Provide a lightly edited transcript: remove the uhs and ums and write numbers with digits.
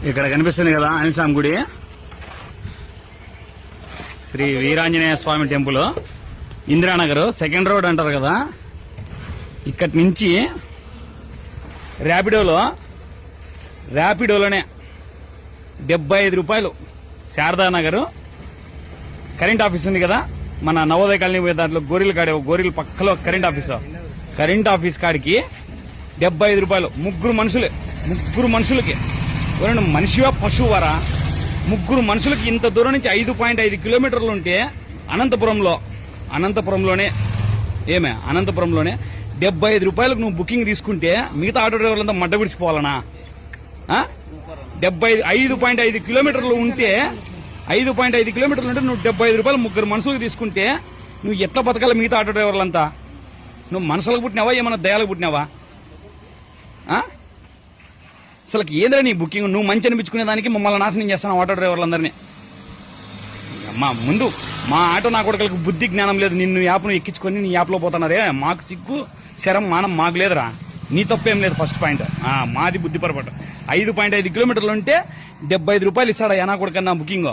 ఇక్కడ కనిపిస్తుంది కదా అనిల్ స్వామి గుడి, Shri Veeranjaneya Swamy temple, Indiranagar second road అంటారు కదా. ఇక్కడి నుంచి ర్యాపిడోలోనే 75 రూపాయలు. శారదానగర్ కరెంట్ ఆఫీస్ ఉంది కదా, మన నవోదయ కాలనీ పోయే దాంట్లో గోరీల పక్కలో కరెంట్ ఆఫీస్ కాడికి 75 రూపాయలు. ముగ్గురు మనుషులకి. మనిషివా పశువారా? ముగ్గురు మనుషులకి ఇంత దూరం నుంచి 5.5 కిలోమీటర్లు ఉంటే అనంతపురంలోనే 75 రూపాయలకు నువ్వు బుకింగ్ తీసుకుంటే మిగతా ఆటో డ్రైవర్లంతా మడ్డ విడిచిపోవాలనా? 5.5 కిలోమీటర్లు ఉంటే 5.5 కిలోమీటర్లు ఉంటే నువ్వు 75 రూపాయలు ముగ్గురు మనుషులకు తీసుకుంటే నువ్వు ఎట్లా బతకాలి? మిగతా ఆటో డ్రైవర్లంతా నువ్వు మనుషులకు పుట్టినావా, ఏమన్నా దయాలకు పుట్టినావా? అసలు ఏంద్రా నీ బుకింగ్? నువ్వు మంచి అనిపించుకునే దానికి మమ్మల్ని నాశనం చేస్తాను ఆటో డ్రైవర్లందరినీ. ముందు మా ఆటో నా కొడుకులకు బుద్ధి జ్ఞానం లేదు. నిన్ను యాప్ను ఎక్కించుకొని నీ యాప్లో పోతున్నారే, మాకు సిగ్గు శరం మానం మాకు లేదురా. నీ తప్పేం లేదు. ఫస్ట్ పాయింట్ మాది బుద్ధి పొరపాటు. 5.5 కిలోమీటర్లు ఉంటే 75 రూపాయలు ఇస్తాడా నా కొడుకన్నా బుకింగ్?